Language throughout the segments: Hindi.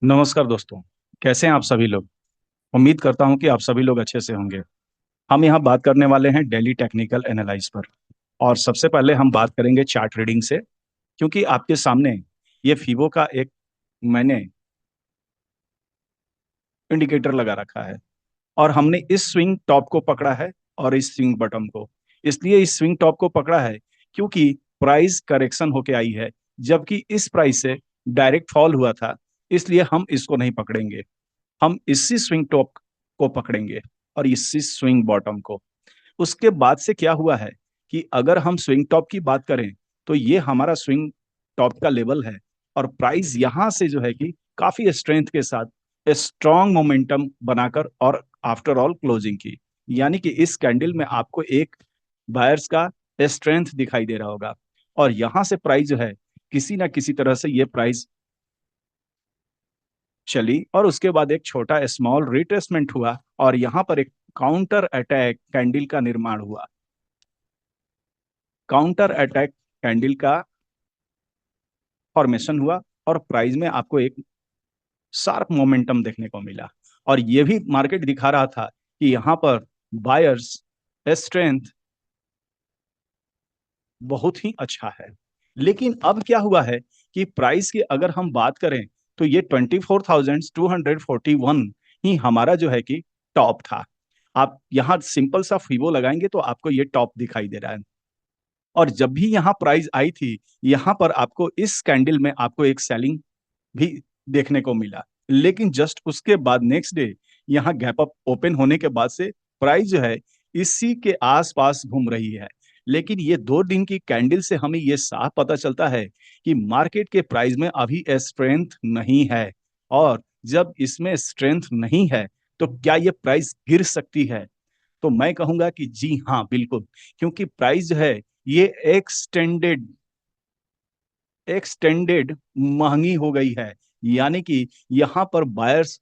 नमस्कार दोस्तों। कैसे हैं आप सभी लोग। उम्मीद करता हूं कि आप सभी लोग अच्छे से होंगे। हम यहाँ बात करने वाले हैं डेली टेक्निकल एनालाइज पर। और सबसे पहले हम बात करेंगे चार्ट रीडिंग से, क्योंकि आपके सामने ये फीबो का एक मैंने इंडिकेटर लगा रखा है। और हमने इस स्विंग टॉप को पकड़ा है और इस स्विंग बॉटम को। इसलिए इस स्विंग टॉप को पकड़ा है क्योंकि प्राइस करेक्शन होके आई है, जबकि इस प्राइस से डायरेक्ट फॉल हुआ था। इसलिए हम इसको नहीं पकड़ेंगे, हम इसी स्विंग टॉप को पकड़ेंगे और इसी स्विंग बॉटम को। उसके बाद से क्या हुआ है कि अगर हम स्विंग टॉप की बात करें तो ये हमारा स्विंग टॉप का लेवल है। और प्राइस यहां से जो है कि काफी स्ट्रेंथ के साथ स्ट्रॉन्ग मोमेंटम बनाकर और आफ्टर ऑल क्लोजिंग की। यानी कि इस कैंडल में आपको एक बायर्स का स्ट्रेंथ दिखाई दे रहा होगा। और यहां से प्राइस जो है किसी ना किसी तरह से ये प्राइस चली और उसके बाद एक छोटा स्मॉल रिट्रेसमेंट हुआ और यहां पर एक काउंटर अटैक कैंडल का निर्माण हुआ। काउंटर अटैक कैंडल का फॉर्मेशन हुआ और प्राइस में आपको एक शार्प मोमेंटम देखने को मिला। और ये भी मार्केट दिखा रहा था कि यहां पर बायर्स स्ट्रेंथ बहुत ही अच्छा है। लेकिन अब क्या हुआ है कि प्राइस की अगर हम बात करें तो ये 24,241 ही हमारा जो है कि टॉप था। आप यहाँ सिंपल सा फीबो लगाएंगे तो आपको ये टॉप दिखाई दे रहा है। और जब भी यहाँ प्राइस आई थी, यहाँ पर आपको इस कैंडल में आपको एक सेलिंग भी देखने को मिला। लेकिन जस्ट उसके बाद नेक्स्ट डे यहाँ गैप अप ओपन होने के बाद से प्राइस जो है इसी के आसपास घूम रही है। लेकिन ये 2 दिन की कैंडल से हमें ये साफ पता चलता है कि मार्केट के प्राइस में अभी स्ट्रेंथ नहीं है। और जब इसमें स्ट्रेंथ नहीं है तो क्या ये प्राइस गिर सकती है? तो मैं कहूंगा कि जी हाँ, बिल्कुल। क्योंकि प्राइस जो है ये एक्सटेंडेड एक्सटेंडेड महंगी हो गई है। यानी कि यहाँ पर बायर्स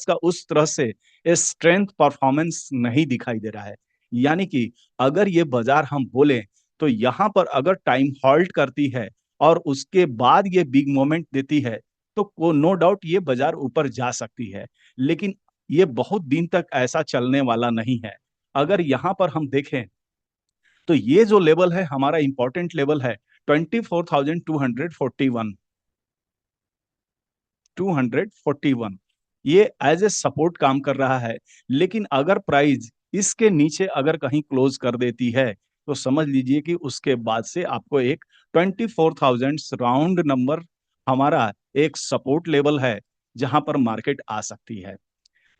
का उस तरह से स्ट्रेंथ परफॉर्मेंस नहीं दिखाई दे रहा है। यानी कि अगर ये बाजार हम बोले तो यहाँ पर अगर टाइम हॉल्ट करती है और उसके बाद ये बिग मोमेंट देती है तो नो डाउट ये बाजार ऊपर जा सकती है। लेकिन ये बहुत दिन तक ऐसा चलने वाला नहीं है। अगर यहाँ पर हम देखें तो ये जो लेवल है हमारा इंपॉर्टेंट लेवल है 24,241, 241। ये एज ए सपोर्ट काम कर रहा है। लेकिन अगर प्राइस इसके नीचे अगर कहीं क्लोज कर देती है तो समझ लीजिए कि उसके बाद से आपको एक 24,000 राउंड नंबर हमारा एक सपोर्ट लेवल है, जहां पर मार्केट आ सकती है।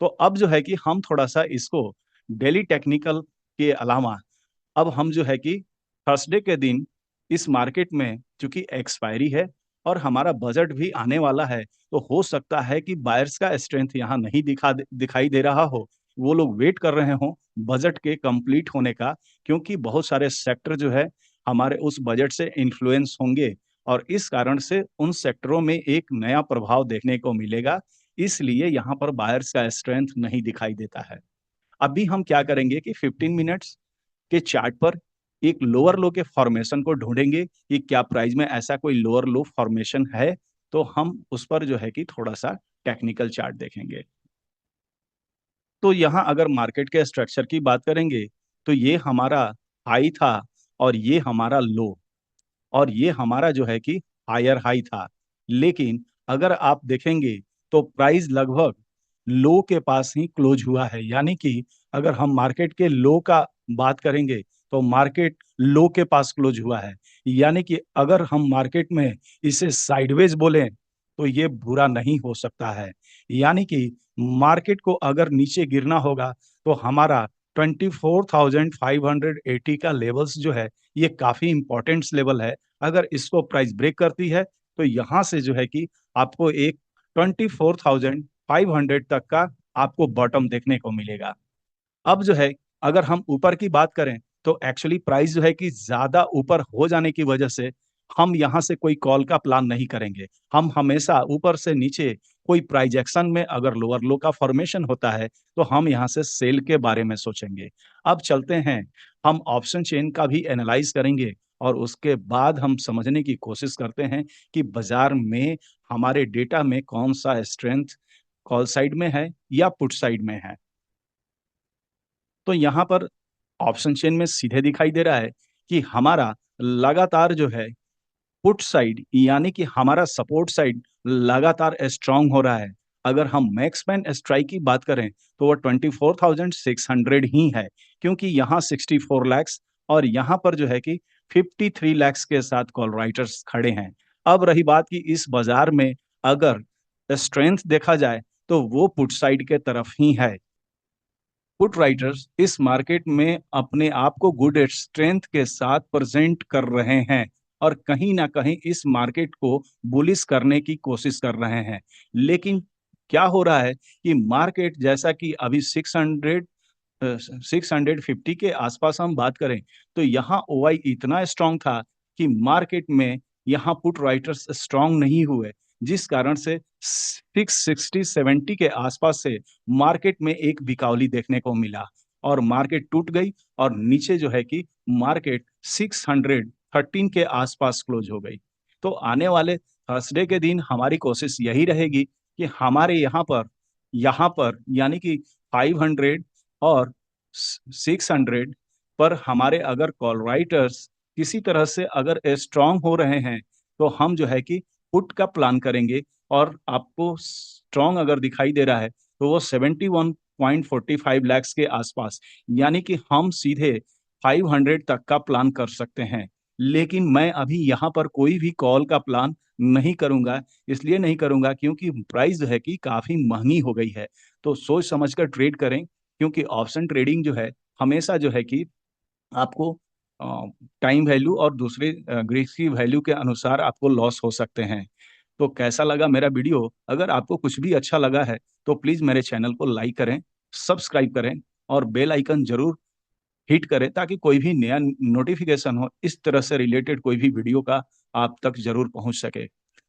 तो अब जो है कि हम थोड़ा सा इसको डेली टेक्निकल के अलावा अब हम जो है कि थर्सडे के दिन इस मार्केट में चूंकि एक्सपायरी है और हमारा बजट भी आने वाला है, तो हो सकता है कि बायर्स का स्ट्रेंथ यहाँ नहीं दिखाई दे रहा हो। वो लोग वेट कर रहे हों बजट के कंप्लीट होने का, क्योंकि बहुत सारे सेक्टर जो है हमारे उस बजट से इन्फ्लुएंस होंगे और इस कारण से उन सेक्टरों में एक नया प्रभाव देखने को मिलेगा। इसलिए यहाँ पर बायर्स का स्ट्रेंथ नहीं दिखाई देता है। अभी हम क्या करेंगे कि 15 मिनट्स के चार्ट पर एक लोअर लो के फॉर्मेशन को ढूंढेंगे कि क्या प्राइस में ऐसा कोई लोअर लो फॉर्मेशन है। तो हम उस पर जो है कि थोड़ा सा टेक्निकल चार्ट देखेंगे। तो यहाँ अगर मार्केट के स्ट्रक्चर की बात करेंगे तो ये हमारा हाई था और ये हमारा लो और ये हमारा जो है कि हायर हाई था। लेकिन अगर आप देखेंगे तो प्राइस लगभग लो के पास ही क्लोज हुआ है। यानी कि अगर हम मार्केट के लो का बात करेंगे तो मार्केट लो के पास क्लोज हुआ है। यानी कि अगर हम मार्केट में इसे साइडवेज बोलें तो ये बुरा नहीं हो सकता है। यानी कि मार्केट को अगर नीचे गिरना होगा तो हमारा 24,580 का लेवल्स जो है ये काफी इंपॉर्टेंट लेवल है। अगर इसको प्राइस ब्रेक करती है तो यहाँ से जो है कि आपको एक 24,500 तक का आपको बॉटम देखने को मिलेगा। अब जो है अगर हम ऊपर की बात करें तो एक्चुअली प्राइस जो है कि ज्यादा ऊपर हो जाने की वजह से हम यहाँ से कोई कॉल का प्लान नहीं करेंगे। हम हमेशा ऊपर से नीचे कोई प्राइस एक्शन में अगर लोअर लो का फॉर्मेशन होता है तो हम यहाँ से सेल के बारे में सोचेंगे। अब चलते हैं, हम ऑप्शन चेन का भी एनालाइज करेंगे और उसके बाद हम समझने की कोशिश करते हैं कि बाजार में हमारे डेटा में कौन-सा स्ट्रेंथ कॉल साइड में है या पुट साइड में है। तो यहाँ पर ऑप्शन चेन में सीधे दिखाई दे रहा है कि हमारा लगातार जो है पुट साइड यानी कि हमारा सपोर्ट साइड लगातार स्ट्रांग हो रहा है। अगर हम मैक्स स्पैन स्ट्राइक की बात करें तो वो 24,600 ही है, क्योंकि यहाँ 64 लैक्स और यहाँ पर जो है कि 53 लैक्स के साथ कॉल राइटर्स खड़े हैं। अब रही बात कि इस बाजार में अगर स्ट्रेंथ देखा जाए तो वो पुट साइड के तरफ ही है। पुट राइटर्स इस मार्केट में अपने आप को गुड स्ट्रेंथ के साथ प्रेजेंट कर रहे हैं और कहीं न कहीं इस मार्केट को बुलिश करने की कोशिश कर रहे हैं। लेकिन क्या हो रहा है कि मार्केट जैसा कि अभी 650 के आसपास हम बात करें, तो यहाँ ओआई इतना स्ट्रॉन्ग था कि मार्केट में यहाँ पुट राइटर्स स्ट्रॉन्ग नहीं हुए, जिस कारण से 660-70 के आसपास से मार्केट में एक बिकावली देखने को मिला और मार्केट टूट गई और नीचे जो है कि मार्केट 613 के आसपास क्लोज हो गई। तो आने वाले थर्सडे के दिन हमारी कोशिश यही रहेगी कि हमारे यहाँ पर यानी कि 500 और 600 पर हमारे अगर कॉल राइटर्स किसी तरह से अगर स्ट्रांग हो रहे हैं, तो हम जो है कि पुट का प्लान करेंगे और आपको स्ट्रांग अगर दिखाई दे रहा है, तो वो 71.45 लैक्स के आसपास, यानी कि हम सीधे 500 तक का प्लान कर सकते हैं। लेकिन मैं अभी यहाँ पर कोई भी कॉल का प्लान नहीं करूँगा, इसलिए नहीं करूँगा क्योंकि प्राइस जो है कि काफ़ी महँगी हो गई है। तो सोच समझ कर ट्रेड करें, क्योंकि ऑप्शन ट्रेडिंग जो है, हमेशा जो है कि आपको अ, टाइम वैल्यू और दूसरे ग्रीक्स की वैल्यू के अनुसार आपको लॉस हो सकते हैं। तो कैसा लगा मेरा वीडियो? अगर आपको कुछ भी अच्छा लगा है, तो प्लीज़ मेरे चैनल को लाइक करें, सब्सक्राइब करें और बेल आइकन ज़रूर हिट करें ताकि कोई भी नया नोटिफ़िकेशन हो, इस तरह से रिलेटेड कोई भी वीडियो का आप तक ज़रूर पहुँच सके।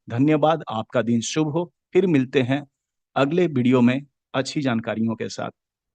धन्यवाद, आपका दिन शुभ हो। फिर मिलते हैं अगले वीडियो में अच्छी जानकारियों के साथ।